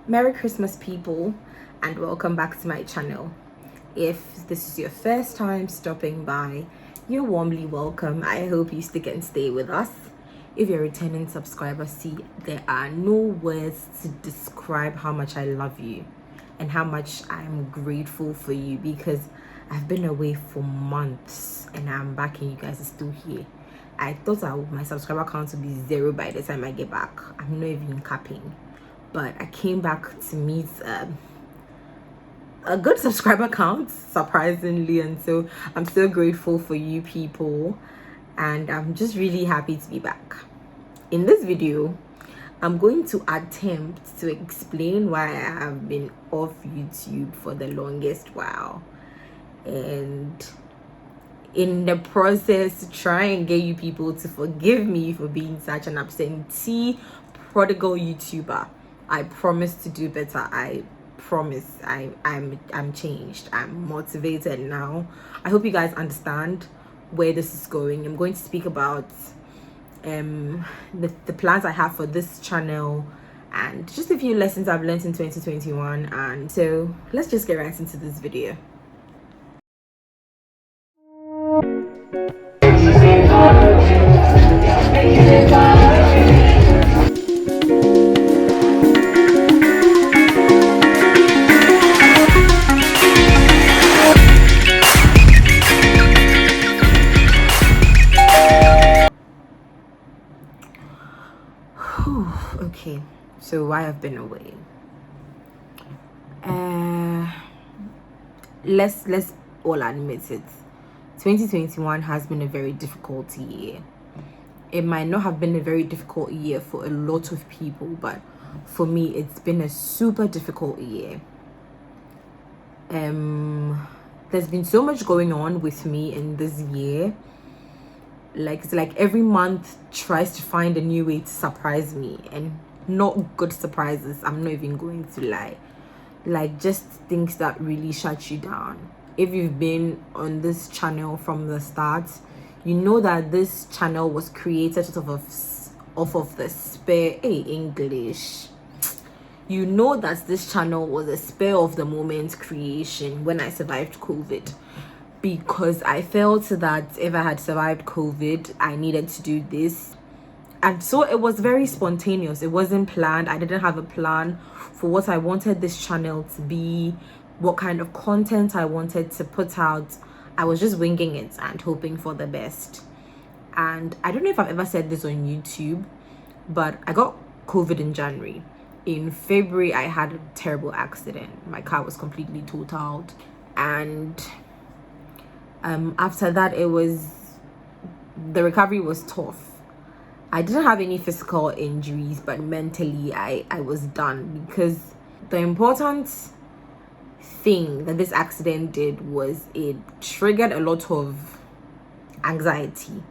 Merry Christmas, people, and welcome back to my channel. If this is your first time stopping by, you're warmly welcome. I hope you stick and stay with us. If you're a returning subscriber, see, there are no words to describe how much I love you and how much I'm grateful for you, because I've been away for months and I'm back and you guys are still here. I thought my subscriber count would be 0 by the time I get back. I'm not even capping. But I came back to meet a good subscriber count, surprisingly, and so I'm so grateful for you people, and I'm just really happy to be back. In this video, I'm going to attempt to explain why I have been off YouTube for the longest while, and in the process try and get you people to forgive me for being such an absentee prodigal YouTuber. I promise to do better. I promise. I'm changed. I'm motivated now. I hope you guys understand where this is going. I'm going to speak about the plans I have for this channel and just a few lessons I've learned in 2021. And so let's just get right into this video. Okay, so why I've been away. Let's all admit it. 2021 has been a very difficult year. It might not have been a very difficult year for a lot of people, but for me it's been a super difficult year. There's been so much going on with me in this year. It's like every month tries to find a new way to surprise me, and not good surprises, I'm not even going to lie. Like just things that really shut you down. If you've been on this channel from the start, you know that this channel was created off of the spare English. You know that this channel was a spare of the moment creation when I survived COVID, because I felt that if I had survived COVID, I needed to do this. And so it was very spontaneous. It wasn't planned. I didn't have a plan for what I wanted this channel to be, what kind of content I wanted to put out. I was just winging it and hoping for the best. And I don't know if I've ever said this on YouTube, but I got COVID in January. In February, I had a terrible accident. My car was completely totaled. And after that, the recovery was tough. I didn't have any physical injuries, but mentally I was done, because the important thing that this accident did was it triggered a lot of anxiety.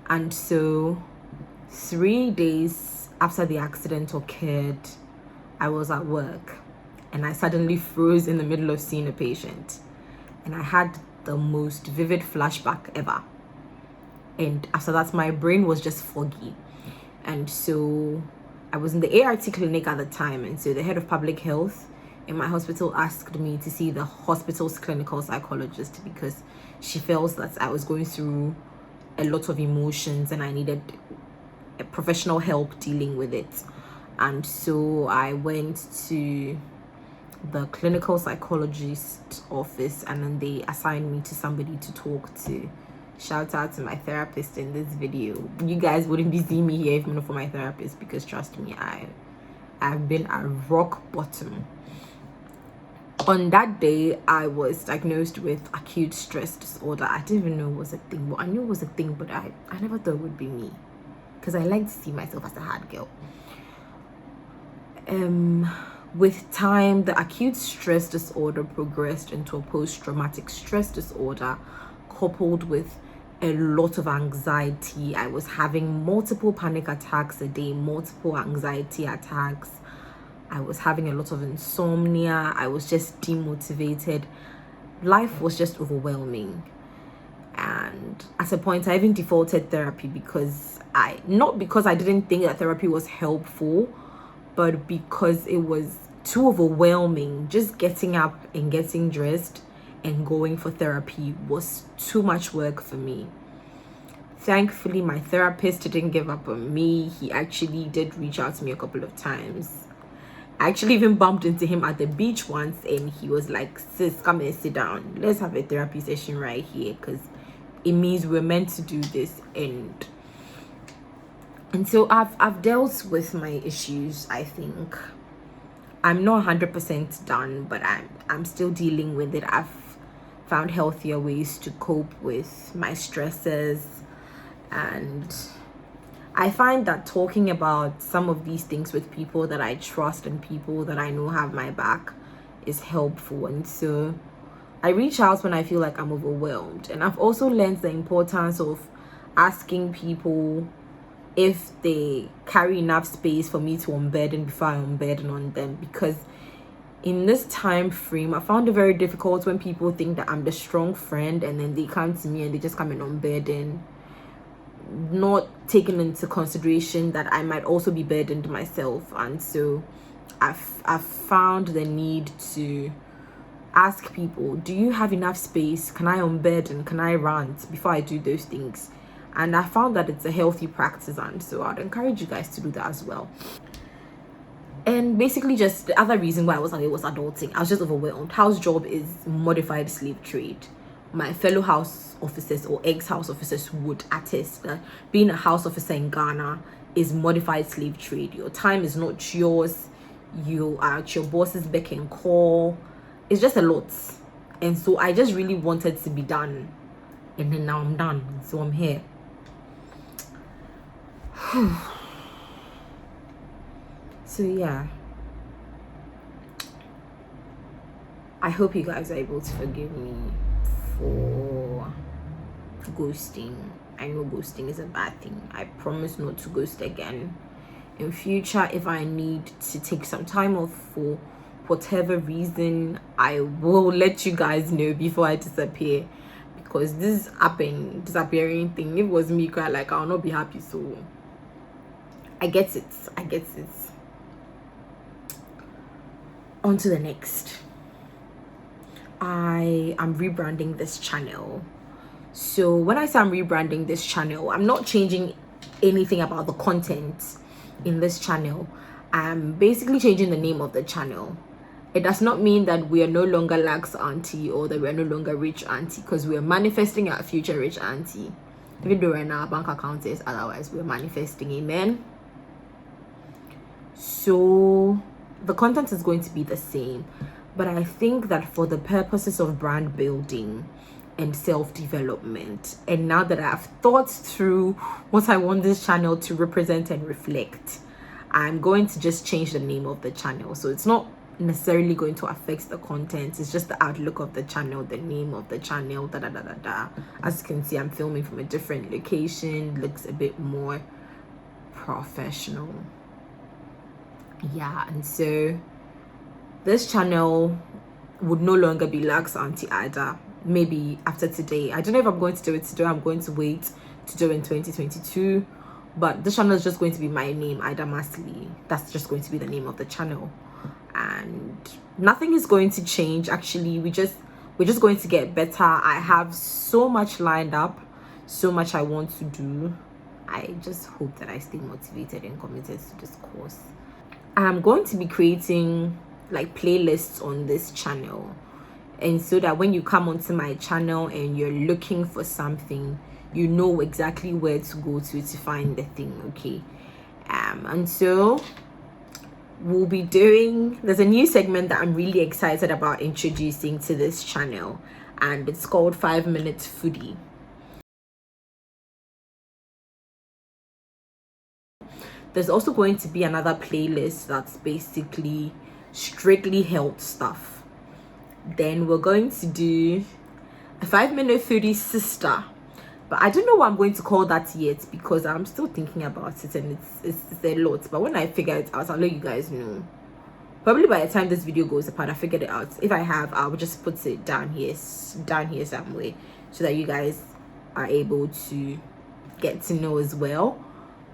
And so 3 days after the accident occurred, I was at work and I suddenly froze in the middle of seeing a patient, and I had the most vivid flashback ever. And after that, my brain was just foggy. And so I was in the ART clinic at the time, and so the head of public health in my hospital asked me to see the hospital's clinical psychologist, because she felt that I was going through a lot of emotions and I needed a professional help dealing with it. And so I went to the clinical psychologist's office, and then they assigned me to somebody to talk to. Shout out to my therapist in this video. You guys wouldn't be seeing me here if not for my therapist, because trust me, I've been at rock bottom. On that day, I was diagnosed with acute stress disorder. I didn't even know it was a thing. Well, I knew it was a thing, but I never thought it would be me, because I like to see myself as a hard girl. With time, the acute stress disorder progressed into a post-traumatic stress disorder, coupled with a lot of anxiety. I was having multiple panic attacks a day, multiple anxiety attacks. I was having a lot of insomnia. I was just demotivated. Life was just overwhelming. And at a point, I even defaulted therapy, because not because I didn't think that therapy was helpful, but because it was too overwhelming. Just getting up and getting dressed and going for therapy was too much work for me. Thankfully, my therapist didn't give up on me. He actually did reach out to me a couple of times. I actually even bumped into him at the beach once, and he was like, sis, come and sit down. Let's have a therapy session right here, because it means we're meant to do this. And so I've dealt with my issues. I think I'm not 100% done, but I'm still dealing with it. I've found healthier ways to cope with my stresses, and I find that talking about some of these things with people that I trust and people that I know have my back is helpful. And so I reach out when I feel like I'm overwhelmed. And I've also learned the importance of asking people if they carry enough space for me to unburden before I unburden on them, because in this time frame I found it very difficult when people think that I'm the strong friend and then they come to me and they just come and unburden, not taking into consideration that I might also be burdened myself. And so I've found the need to ask people, do you have enough space? Can I unburden? Can I rant before I do those things? And I found that it's a healthy practice, and so I'd encourage you guys to do that as well. And basically, just the other reason why I was adulting. I was just overwhelmed. House job is modified slave trade. My fellow house officers or ex-house officers would attest that being a house officer in Ghana is modified slave trade. Your time is not yours. You are at your boss's beck and call. It's just a lot. And so I just really wanted to be done. And then now I'm done. So I'm here. So yeah, I hope you guys are able to forgive me for ghosting. I know ghosting is a bad thing. I promise not to ghost again. In future, if I need to take some time off for whatever reason, I will let you guys know before I disappear, because this disappearing thing, if it was me, like, I'll not be happy. So I get it. On to the next. I am rebranding this channel. So when I say I'm rebranding this channel, I'm not changing anything about the content in this channel. I'm basically changing the name of the channel. It does not mean that we are no longer Luxe Aunty or that we are no longer Rich Aunty, because we are manifesting our future Rich Aunty. Even though right now our bank account says otherwise, we're manifesting. Amen. So the content is going to be the same, but I think that for the purposes of brand building and self-development, and now that I've thought through what I want this channel to represent and reflect, I'm going to just change the name of the channel. So it's not necessarily going to affect the content, it's just the outlook of the channel, the name of the channel, As you can see, I'm filming from a different location, looks a bit more professional. Yeah, and so this channel would no longer be Luxe Aunty Ida. Maybe after today, I don't know if I'm going to do it today. I'm going to wait to do it in 2022, but this channel is just going to be my name, Ida Masley. That's just going to be the name of the channel, and nothing is going to change. Actually, we're just going to get better. I have so much lined up, so much I want to do. I just hope that I stay motivated and committed to this course. I'm going to be creating like playlists on this channel, and so that when you come onto my channel and you're looking for something, you know exactly where to go to find the thing. Okay. And so we'll be doing, there's a new segment that I'm really excited about introducing to this channel, and it's called 5 Minutes Foodie. There's also going to be another playlist that's basically strictly health stuff. Then we're going to do a 5-minute foodie sister, but I don't know what I'm going to call that yet, because I'm still thinking about it, and it's a lot. But when I figure it out, I'll let you guys know. Probably by the time this video goes apart, I figured it out. If I have, I'll just put it down here somewhere, so that you guys are able to get to know as well.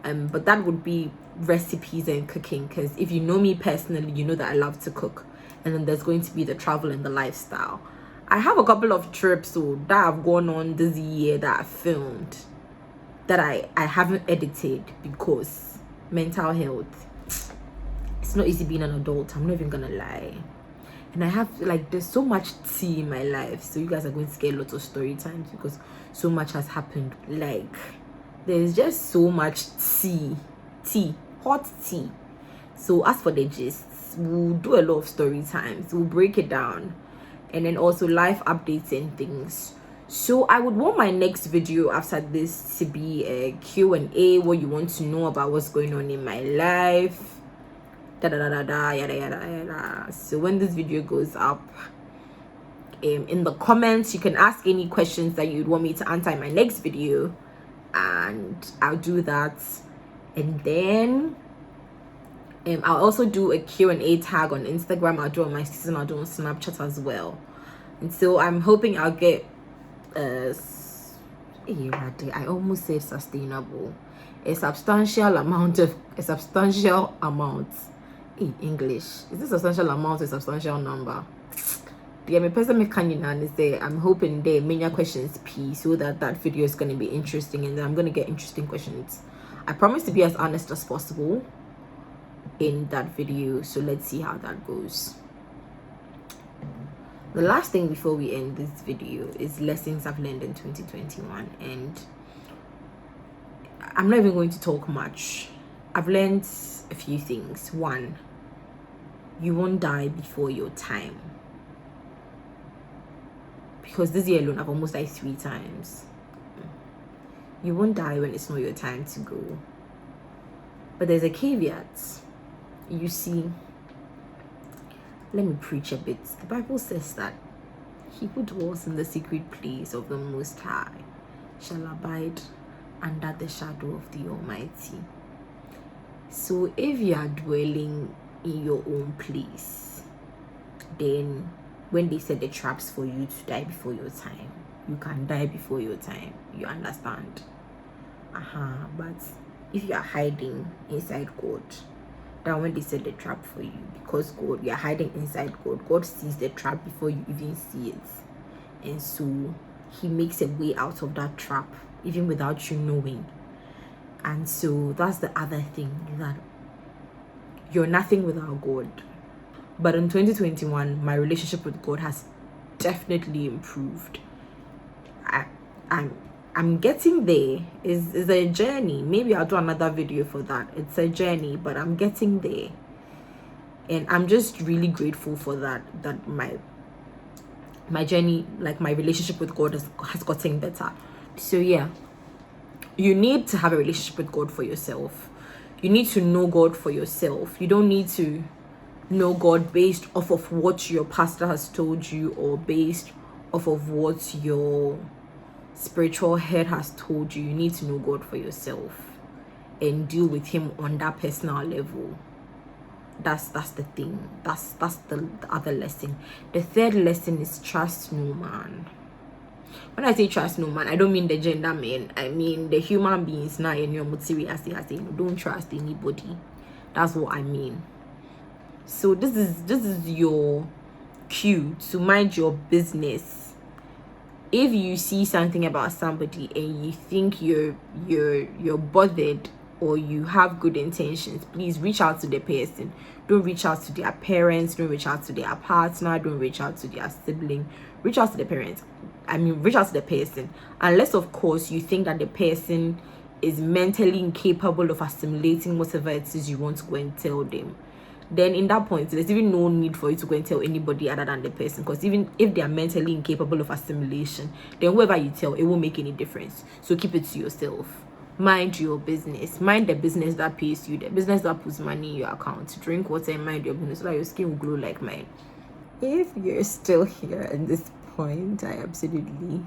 but that would be recipes and cooking, because if you know me personally, you know that I love to cook. And then there's going to be the travel and the lifestyle. I have a couple of trips that have gone on this year that I filmed that I haven't edited because mental health. It's not easy being an adult, I'm not even gonna lie. And I have, like, there's so much tea in my life, so you guys are going to get lots of story times because so much has happened. Like, there's just so much hot tea. So as for the gists, we'll do a lot of story times, we'll break it down, and then also life updates and things. So I would want my next video after this to be a Q&A, what you want to know about what's going on in my life, yada yada. So when this video goes up, in the comments you can ask any questions that you'd want me to answer in my next video, and I'll do that. And then I'll also do a Q&A tag on Instagram, I'll do on my season, I'll do on Snapchat as well. And so I'm hoping I'll get I almost said sustainable, a substantial amount. English, is this a substantial amount or a substantial number? The person can say I'm hoping there many questions so that video is going to be interesting, and then I'm going to get interesting questions. I promise to be as honest as possible in that video, so let's see how that goes. The last thing before we end this video is lessons I've learned in 2021, and I'm not even going to talk much. I've learned a few things. One, you won't die before your time, because this year alone I've almost died 3 times. You won't die when it's not your time to go, but there's a caveat. You see, let me preach a bit. The Bible says that he who dwells in the secret place of the Most High shall abide under the shadow of the Almighty. So if you are dwelling in your own place, then when they set the traps for you to die before your time, you can die before your time. You understand? But if you are hiding inside God, then when they set the trap for you, because God, you are hiding inside God, God sees the trap before you even see it, and so he makes a way out of that trap even without you knowing. And so that's the other thing, that you're nothing without God. But in 2021, my relationship with God has definitely improved. I'm getting there. It's a journey. Maybe I'll do another video for that. It's a journey, but I'm getting there, and I'm just really grateful for that my journey, like my relationship with God has gotten better. So yeah, you need to have a relationship with God for yourself. You need to know God for yourself. You don't need to know God based off of what your pastor has told you, or based off of what your spiritual head has told you. You need to know God for yourself and deal with him on that personal level. That's the thing. That's the other lesson. The third lesson is trust no man. When I say trust no man, I don't mean the gender man. I mean the human beings now in your material. Don't trust anybody. That's what I mean. So this is your cue to mind your business. If you see something about somebody and you think you're bothered, or you have good intentions, please reach out to the person. Don't reach out to their parents, don't reach out to their partner, don't reach out to their sibling. Reach out to the parents. Reach out to the person, unless of course you think that the person is mentally incapable of assimilating whatever it is you want to go and tell them. Then in that point, there's even no need for you to go and tell anybody other than the person, because even if they are mentally incapable of assimilation, then whoever you tell, it won't make any difference. So keep it to yourself. Mind your business. Mind the business that pays you, the business that puts money in your account. Drink water and mind your business so that your skin will glow like mine. If you're still here at this point, I absolutely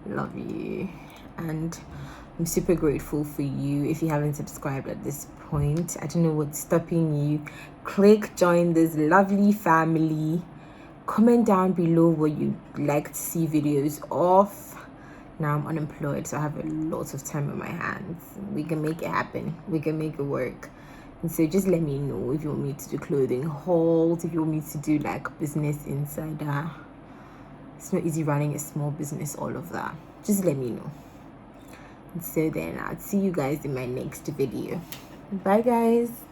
love you, and I'm super grateful for you. If you haven't subscribed at this point, I don't know what's stopping you. Click join this lovely family. Comment down below what you'd like to see videos of. Now I'm unemployed, so I have a lot of time on my hands. We can make it happen. We can make it work. And so just let me know if you want me to do clothing hauls, if you want me to do like business insider. It's not easy running a small business, all of that. Just let me know. And so then I'll see you guys in my next video. Bye guys.